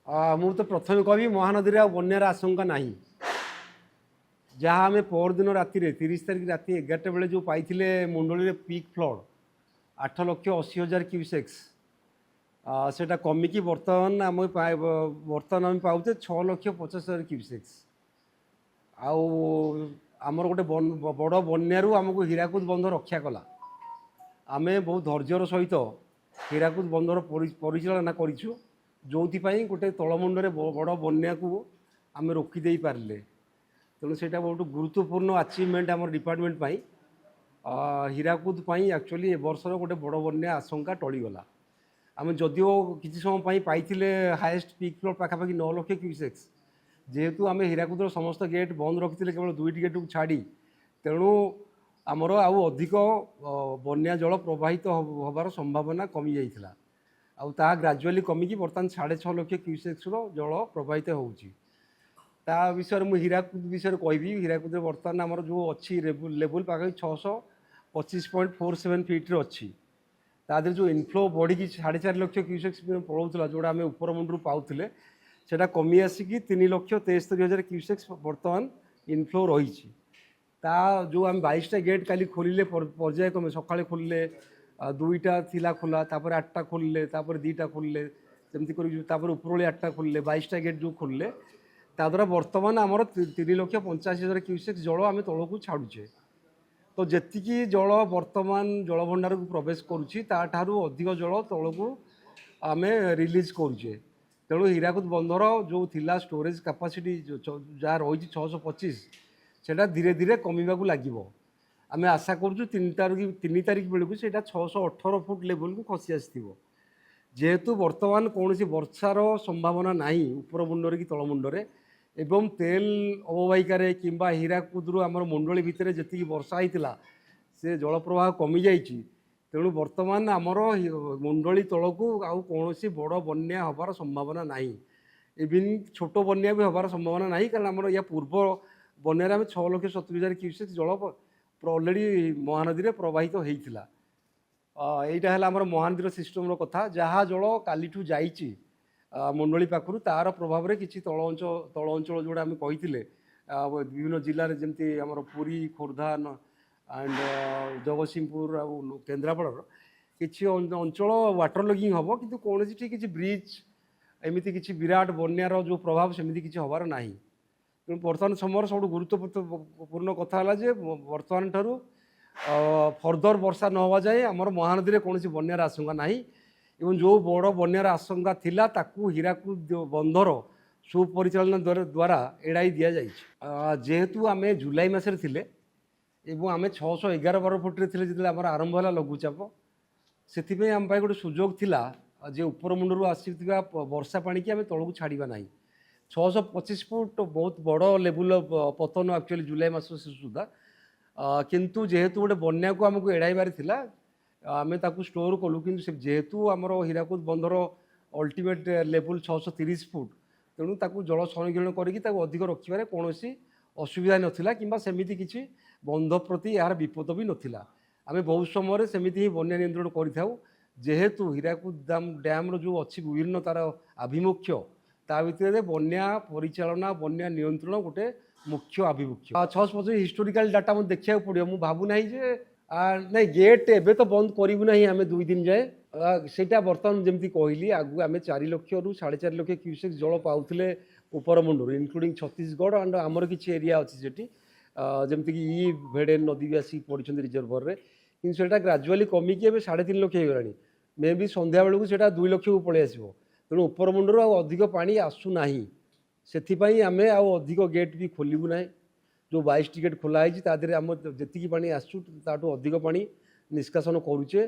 ମୁଁ ତ ପ୍ରଥମେ କହିବି ମହାନଦୀରେ ଆଉ ବନ୍ୟାର ଆଶଙ୍କା ନାହିଁ। ଯାହା ଆମେ ପରଦିନ ରାତିରେ 30 ତାରିଖ ରାତି 11ଟା ବେଳେ ଯେଉଁ ପାଇଥିଲେ ମୁଣ୍ଡଳୀରେ ପିକ୍ ଫ୍ଲଡ଼ 8,80,000 କ୍ୟୁସେକ୍ସ, ସେଟା କମିକି ବର୍ତ୍ତମାନ ଆମେ ପାଉଛେ 6,50,000 କ୍ୟୁସେକ୍ସ। ଆଉ ଆମର ଗୋଟେ ବଡ଼ ବନ୍ୟାରୁ ଆମକୁ ହୀରାକୁଦ ବନ୍ଧ ରକ୍ଷା କଲା। ଆମେ ବହୁତ ଧୈର୍ଯ୍ୟର ସହିତ ହୀରାକୁଦ ବନ୍ଧର ପରିଚାଳନା କରିଛୁ, ଯେଉଁଥିପାଇଁ ଗୋଟେ ତଳମୁଣ୍ଡରେ ବଡ଼ ବନ୍ୟାକୁ ଆମେ ରୋକିଦେଇ ପାରିଲେ। ତେଣୁ ସେଇଟା ବହୁତ ଗୁରୁତ୍ୱପୂର୍ଣ୍ଣ ଆଚିଭମେଣ୍ଟ ଆମର ଡିପାର୍ଟମେଣ୍ଟ ପାଇଁ। ହୀରାକୁଦ ପାଇଁ ଆକ୍ଚୁଆଲି ଏ ବର୍ଷର ଗୋଟେ ବଡ଼ ବନ୍ୟା ଆଶଙ୍କା ଟଳିଗଲା। ଆମେ ଯଦିଓ କିଛି ସମୟ ପାଇଁ ପାଇଥିଲେ ହାଏଷ୍ଟ ପିକ୍ ଫ୍ଲୋ ପାଖାପାଖି 9 ଲକ୍ଷ କ୍ୟୁସେକ୍ସ, ଯେହେତୁ ଆମେ ହୀରାକୁଦର ସମସ୍ତ ଗେଟ୍ ବନ୍ଦ ରଖିଥିଲେ କେବଳ 2ଟି ଗେଟ୍କୁ ଛାଡ଼ି, ତେଣୁ ଆମର ଆଉ ଅଧିକ ବନ୍ୟା ଜଳ ପ୍ରବାହିତ ହେବାର ସମ୍ଭାବନା କମିଯାଇଥିଲା। ଆଉ ତାହା ଗ୍ରାଜୁଆଲି କମିକି ବର୍ତ୍ତମାନ 6.5 ଲକ୍ଷ କ୍ୟୁସେକ୍ସର ଜଳ ପ୍ରବାହିତ ହେଉଛି। ତା ବିଷୟରେ ମୁଁ ହୀରାକୁଦ ବିଷୟରେ କହିବି। ହୀରାକୁଦରେ ବର୍ତ୍ତମାନ ଆମର ଯେଉଁ ଅଛି ଲେବୁଲ୍ ପାଖାପାଖି 625.47 ଫିଟ୍ରେ ଅଛି। ତା ଦେହରେ ଯେଉଁ ଇନଫ୍ଲୋ ବଢ଼ିକି 4.5 ଲକ୍ଷ କ୍ୟୁସେକ୍ସ ପଳାଉଥିଲା, ଯେଉଁଟା ଆମେ ଉପର ମୁଣ୍ଡରୁ ପାଉଥିଲେ, ସେଇଟା କମି ଆସିକି 3,73,000 କ୍ୟୁସେକ୍ସ ବର୍ତ୍ତମାନ ଇନଫ୍ଲୋ ରହିଛି। ତା ଯେଉଁ ଆମେ 22ଟା ଗେଟ୍ କାଲି ଖୋଲିଲେ ପର୍ଯ୍ୟାୟକ୍ରମେ, ସକାଳେ ଖୋଲିଲେ 2ଟା ଥିଲା ଖୋଲା, ତାପରେ 8ଟା ଖୋଲିଲେ, ତାପରେ 2ଟା ଖୋଲିଲେ, ସେମିତି କରି ତାପରେ ଉପରଓଳି 8ଟା ଖୋଲିଲେ, 22ଟା ଗେଟ୍ ଯେଉଁ ଖୋଲିଲେ, ତାଦ୍ୱାରା ବର୍ତ୍ତମାନ ଆମର 3,85,000 କ୍ୟୁସେକ୍ସ ଜଳ ଆମେ ତଳକୁ ଛାଡ଼ୁଛେ। ତ ଯେତିକି ଜଳ ବର୍ତ୍ତମାନ ଜଳଭଣ୍ଡାରକୁ ପ୍ରବେଶ କରୁଛି ତାଠାରୁ ଅଧିକ ଜଳ ତଳକୁ ଆମେ ରିଲିଜ୍ କରୁଛେ। ତେଣୁ ହୀରାକୁଦ ବନ୍ଧର ଯେଉଁ ଥିଲା ଷ୍ଟୋରେଜ୍ କାପାସିଟି ଯାହା ରହିଛି 625, ସେଇଟା ଧୀରେ ଧୀରେ କମିବାକୁ ଲାଗିବ। ଆମେ ଆଶା କରୁଛୁ 3 ତାରିଖ ବେଳକୁ ସେଇଟା 618 ଫୁଟ ଲେଭେଲକୁ ଖସି ଆସିଥିବ। ଯେହେତୁ ବର୍ତ୍ତମାନ କୌଣସି ବର୍ଷାର ସମ୍ଭାବନା ନାହିଁ ଉପର ମୁଣ୍ଡରେ କି ତଳ ମୁଣ୍ଡରେ, ଏବଂ ତେଲ ଅବବାହିକାରେ କିମ୍ବା ହୀରାକୁଦରୁ ଆମର ମୁଣ୍ଡଳୀ ଭିତରେ ଯେତିକି ବର୍ଷା ହେଇଥିଲା ସେ ଜଳପ୍ରବାହ କମିଯାଇଛି। ତେଣୁ ବର୍ତ୍ତମାନ ଆମର ମୁଣ୍ଡଳୀ ତଳକୁ ଆଉ କୌଣସି ବଡ଼ ବନ୍ୟା ହେବାର ସମ୍ଭାବନା ନାହିଁ। ଇଭିନ୍ ଛୋଟ ବନ୍ୟା ବି ହେବାର ସମ୍ଭାବନା ନାହିଁ, କାରଣ ଆମର ୟା ପୂର୍ବ ବନ୍ୟାରେ ଆମେ 6,70,000 କ୍ୟୁସେକ୍ ଜଳ ଅଲରେଡ଼ି ମହାନଦୀରେ ପ୍ରବାହିତ ହେଇଥିଲା। এইটা ହେଲା ଆମର ମହାନଦୀର ସିଷ୍ଟମର କଥା। ଯାହା ଜଳ କାଲିଠୁ ଯାଇଛି ମୁଣ୍ଡଳୀ ପାଖରୁ, ତାର ପ୍ରଭାବରେ କିଛି ତଳ ଅଞ୍ଚଳ ଯେଉଁଟା ଆମେ କହିଥିଲେ ବିଭିନ୍ନ ଜିଲ୍ଲାରେ, ଯେମିତି ଆମର ପୁରୀ, ଖୋର୍ଦ୍ଧା ଆଣ୍ଡ ଜଗତସିଂହପୁର ଆଉ କେନ୍ଦ୍ରାପଡ଼ାର କିଛି ଅଞ୍ଚଳ ୱାଟର ଲଗିଂ ହେବ, କିନ୍ତୁ କୌଣସିଠି କିଛି ବ୍ରିଜ୍ ଏମିତି କିଛି ବିରାଟ ବନ୍ୟାର ଯେଉଁ ପ୍ରଭାବ ସେମିତି କିଛି ହେବାର ନାହିଁ। ତେଣୁ ବର୍ତ୍ତମାନ ସମୟର ସବୁଠୁ ଗୁରୁତ୍ୱପୂର୍ଣ୍ଣ କଥା ହେଲା ଯେ ବର୍ତ୍ତମାନ ଠାରୁ ଫର୍ଦର ବର୍ଷା ନ ହେବା ଯାଏ ଆମର ମହାନଦୀରେ କୌଣସି ବନ୍ୟାର ଆଶଙ୍କା ନାହିଁ। ଏବଂ ଯେଉଁ ବଡ଼ ବନ୍ୟାର ଆଶଙ୍କା ଥିଲା ତାକୁ ହୀରାକୁଦ ବନ୍ଧର ସୁପରିଚାଳନା ଦ୍ୱାରା ଏଡ଼ାଇ ଦିଆଯାଇଛି। ଯେହେତୁ ଆମେ ଜୁଲାଇ ମାସରେ ଥିଲେ ଏବଂ ଆମେ 611 ଫୁଟରେ ଥିଲେ ଯେତେବେଳେ ଆମର ଆରମ୍ଭ ହେଲା ଲଘୁଚାପ, ସେଥିପାଇଁ ଆମ ପାଇଁ ଗୋଟେ ସୁଯୋଗ ଥିଲା ଯେ ଉପର ମୁଣ୍ଡରୁ ଆସିଥିବା ବର୍ଷା ପାଣିକି ଆମେ ତଳକୁ ଛାଡ଼ିବା ନାହିଁ। 625 ଫୁଟ ବହୁତ ବଡ଼ ଲେବୁଲ ପତନ ଆକ୍ଚୁଆଲି ଜୁଲାଇ ମାସ ସୁଦ୍ଧା, କିନ୍ତୁ ଯେହେତୁ ଗୋଟେ ବନ୍ୟାକୁ ଆମକୁ ଏଡ଼ାଇବାର ଥିଲା ଆମେ ତାକୁ ଷ୍ଟୋର କଲୁ। କିନ୍ତୁ ଯେହେତୁ ଆମର ହୀରାକୁଦ ବନ୍ଧର ଅଲ୍ଟିମେଟ୍ ଲେବୁଲ୍ 630 ଫୁଟ, ତେଣୁ ତାକୁ ଜଳ ସଂରକ୍ଷଣ କରିକି ତାକୁ ଅଧିକ ରଖିବାରେ କୌଣସି ଅସୁବିଧା ନଥିଲା, କିମ୍ବା ସେମିତି କିଛି ବନ୍ଧ ପ୍ରତି ଏହାର ବିପଦ ବି ନଥିଲା। ଆମେ ବହୁତ ସମୟରେ ସେମିତି ହିଁ ବନ୍ୟା ନିୟନ୍ତ୍ରଣ କରିଥାଉ। ଯେହେତୁ ହୀରାକୁଦ ଡ୍ୟାମ୍ର ଯେଉଁ ଅଛି ବିଭିନ୍ନ ତାର ଆଭିମୁଖ୍ୟ, ତା ଭିତରେ ବନ୍ୟା ପରିଚାଳନା, ବନ୍ୟା ନିୟନ୍ତ୍ରଣ ଗୋଟେ ମୁଖ୍ୟ ଆଭିମୁଖ୍ୟ। 625 ହିଷ୍ଟୋରିକାଲ ଡାଟା ମୋତେ ଦେଖିବାକୁ ପଡ଼ିବ। ମୁଁ ଭାବୁନାହିଁ ଯେ ନାଇଁ ଗେଟ୍ ଏବେ ତ ବନ୍ଦ କରିବୁ ନାହିଁ ଆମେ 2 ଦିନ ଯାଏ। ସେଇଟା ବର୍ତ୍ତମାନ ଯେମିତି କହିଲି, ଆଗକୁ ଆମେ 4 ଲକ୍ଷରୁ 4.5 ଲକ୍ଷ କ୍ୟୁସେକ୍ ଜଳ ପାଉଥିଲେ ଉପର ମୁଣ୍ଡରୁ, ଇନକ୍ଲୁଡ଼ିଂ ଛତିଶଗଡ଼ ଆଣ୍ଡ ଆମର କିଛି ଏରିଆ ଅଛି ସେଠି, ଯେମିତିକି ଭେଡ଼େନ ନଦୀ ବି ଆସିକି ପଡ଼ିଛନ୍ତି ରିଜର୍ଭରରେ। କିନ୍ତୁ ସେଇଟା ଗ୍ରାଜୁଆଲି କମିକି ଏବେ 3.5 ଲକ୍ଷ ହେଇଗଲାଣି। ମେ ବି ସନ୍ଧ୍ୟାବେଳକୁ ସେଇଟା 2 ଲକ୍ଷକୁ ପଳେଇ ଆସିବ। ତେଣୁ ଉପର ମୁଣ୍ଡରୁ ଆଉ ଅଧିକ ପାଣି ଆସୁନାହିଁ। ସେଥିପାଇଁ ଆମେ ଆଉ ଅଧିକ ଗେଟ୍ ବି ଖୋଲିବୁ ନାହିଁ। ଯେଉଁ 22ଟି ଗେଟ୍ ଖୋଲା ହେଇଛି ତା ଦେହରେ ଆମର ଯେତିକି ପାଣି ଆସୁଛୁ ତାଠୁ ଅଧିକ ପାଣି ନିଷ୍କାସନ କରୁଛେ।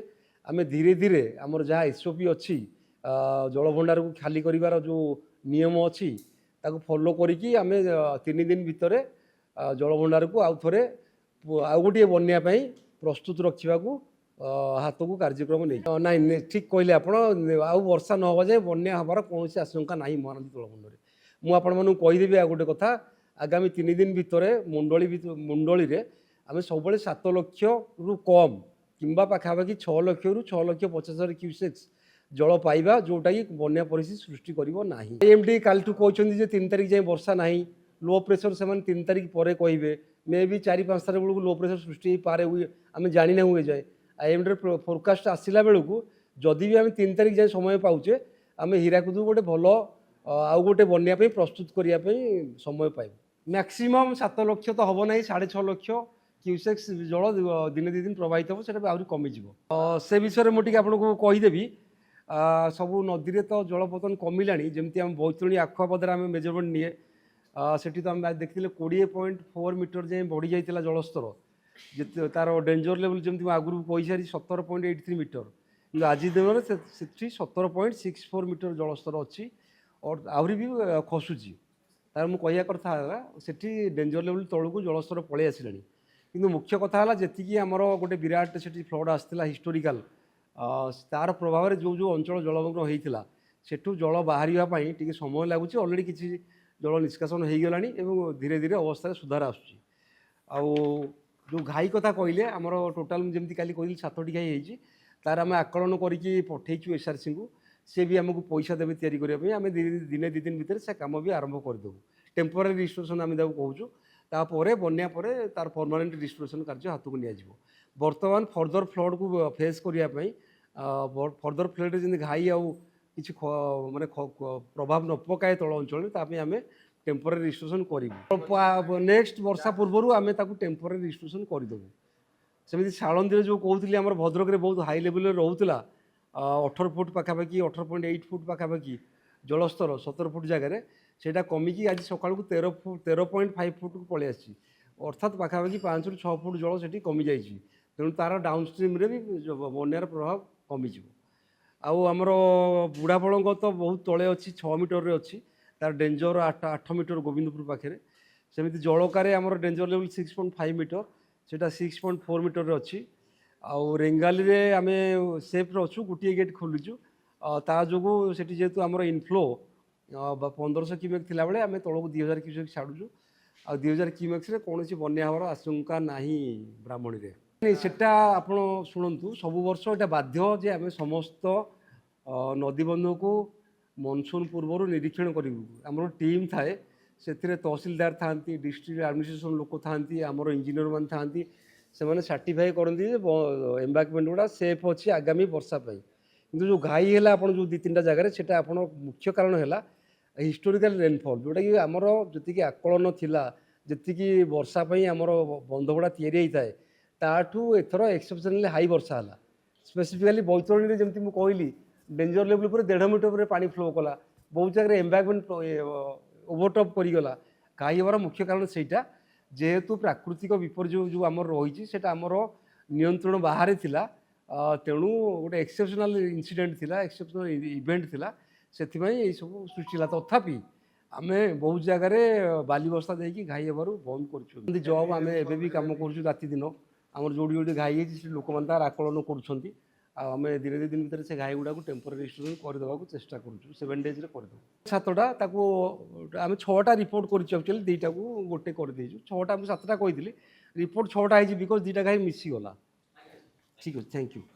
ଆମେ ଧୀରେ ଧୀରେ ଆମର ଯାହା SOP ଅଛି, ଜଳଭଣ୍ଡାରକୁ ଖାଲି କରିବାର ଯେଉଁ ନିୟମ ଅଛି, ତାକୁ ଫଲୋ କରିକି ଆମେ 3 ଦିନ ଭିତରେ ଜଳଭଣ୍ଡାରକୁ ଆଉ ଥରେ ଆଉ ଗୋଟିଏ ବନ୍ୟା ପାଇଁ ପ୍ରସ୍ତୁତ ରଖିବାକୁ ହାତକୁ କାର୍ଯ୍ୟକ୍ରମ ନେଇ ନାଇଁ ଠିକ୍ କହିଲେ ଆପଣ। ଆଉ ବର୍ଷା ନ ହେବା ଯାଏ ବନ୍ୟା ହେବାର କୌଣସି ଆଶଙ୍କା ନାହିଁ ମହାନଦୀ ଜଳଭଣ୍ଡାରରେ। ମୁଁ ଆପଣମାନଙ୍କୁ କହିଦେବି ଆଉ ଗୋଟେ କଥା, ଆଗାମୀ 3 ଦିନ ଭିତରେ ମୁଣ୍ଡଳୀରେ ଆମେ ସବୁବେଳେ 7 ଲକ୍ଷରୁ କମ୍ କିମ୍ବା ପାଖାପାଖି 6 ଲକ୍ଷରୁ 6,50,000 କ୍ୟୁସେକ୍ସ जल पाइबा जोटा कि बन्या परिस्थिति सृष्टि करिवो नाही। एमडी कालठू कहउछन्ती जे 3 तारिख जाए वर्षा नाही, लो प्रेशर से 3 तारिख पर कहे मे भी 4-5 तारिख बेलू लो प्रेशर सृष्टि पारे हुए आम जानी ना हुए जाए। आईएमडी फोरकास्ट आसला बेलू जदि भी आम 3 तारिख जाए समय पाचे आम हीराकुद गोटे भल आउ गोटे बन्या प्रस्तुत करने समय पाइब। मैक्सिमम 7 लाख तो हम ना 6.5 लाख क्यूसेक्स जल दिने 2 दिन प्रवाहित हम से आहरी कमिज से विषय में आपको कहीदेवी। सबू नदी में तो जलपतन कमिला जमी आम बैतरणी आखुआपदार आम मेजरमेंट निए सेठी तो आम देखते 20.4 मीटर जाए बढ़ी जाता जलस्तर जिते तार डेंजर लेवल जमी आगुरी कही सारी 17.83 मीटर कि आज दिन में 17.64 मीटर जलस्तर अच्छी और आहरी भी खसुची तार मुझे कथा सेठी डेंजर लेवल तौक जलस्तर पलि आसला किंतु मुख्य कथा है जी आमर गोटे विराट से फ्लड आसाला हिस्टोरिकाल तार प्रभाव में जो जो अंचल जलमग्न होता सेठू जल बाहर टी समय लगुच अलरेडी किसी जल निष्कासन हो गला धीरे धीरे अवस्था सुधार आसूँ। जो घाई कथा कहले आमर टोटाल जमी का कहली 7टी घाई होती तार आम आकलन करके पठेचु एसआरसी को सी भी आमको पैसा देवे तैयारी करने आम दिने 2 दिन भितर से कम भी आरंभ करदेबू। टेम्पोरारी रिस्टोरेशन आम कहूँ तापर बन्या पर तार परमानेंट रिस्टोरेशन कार्य हाथ को नियाजिब। बर्तमान फर्दर फ्लड को फेस करने फर्दर फ्लड जमी घाई आउ कि माने प्रभाव न पकाए तल अंचल आम टेम्पोरारी रिस्टोरेशन करूँ। नेक्स्ट वर्षा पूर्व आम टेम्पोरारी रिस्टोरेशन करदेबू। सेमती शालंदी जो कहते आम भद्रक में बहुत हाई लेवल रोला 18 फुट पाखापाखि 18.8 फुट पाखापाखि जलस्तर 17 फुट जगह से कमिकी आज सका 13.5 फुट को पलि आसी अर्थात पाखापाखि 5 ରୁ 6 फुट जल से कमी जाइए तेणु तार डाउनस्ट्रीम रे भी बन्यार प्रभाव कमिज। आमर बुढ़ाफल तो बहुत तले अच्छी 6 मीटर अच्छी तार डेंजर 8 मीटर गोविंदपुर पाखे सेमती जलकार आमर डेंजर लेवल 6.5 मीटर सेटा 6.4 मीटर अच्छी। आउ रेंगाली रे आम सेफ्रे अच्छु गोटे गेट खोलुचु ता जो सेठी जेहेतु आमर इनफ्लो 1500 क्यूमेक थिला बेले आम तौक 2000 क्यूसेक छाड़ुचु आ 2000 क्यूमेक्स कौन बन्या हबार आशंका नहीं ब्राह्मणी रे सेटा आपण शुणु सबु वर्ष एटा बाध्य जे आम समस्त नदीबंध को मनसून पूर्व निरीक्षण करूँ। आमर टीम थाए से तहसिलदार था डिस्ट्रिक्ट एडमिनिस्ट्रेशन लोक था आमर इंजीनियर मान था से सर्टिफाई करती एम्बाकमेंट गुड़ा सेफ अच्छी आगामी वर्षा किंतु जो घाई है आप जो 2-3टा जगह से मुख्य कारण है हिस्टोरिकल रेनफॉल जोटा कि आमर जी आकलन थिला जी वर्षा आमर बंध गुड़ा या ताठू एथर एक्सेप्शनली हाई वर्षा है स्पेसिफिकाली बैतरणी में जमी कहली डेंजर लेवल पर 1.5 मीटर पर पानी फ्लो कला बहुत जगह एम्बाकमेंट ओवरटॉप करगला घाई हबार मुख्य कारण सेटा जेहेतु प्राकृतिक विपर्य जो आमर रही है आमर नियंत्रण बाहर थिला तेणु गोटे एक्सेप्शनल इनसीडेंट थिला एक्सेप्शनल इवेंट थिला से सब सृष्टि तथापि आम बहुत जगह बाली बस्ता देकी घाई हबार बंद कर जब आम एबी कम कर राति दिन आमर जोड़ी जोड़ी घाई है लोक मैंने तार आकलन कर आम दिन 2 दिन भितर से घाई गुड़ा टेम्पोरारी रिस्टोरेशन करदेवा चेष्टा करूँ 7 डेज करदेव 7टा आम 6टा रिपोर्ट कर 2टा को गोटे करदे 6टा 7टा कही रिपोर्ट 6टा है बिकज 2टा घाई मिसीगला। ठीक है थैंक यू।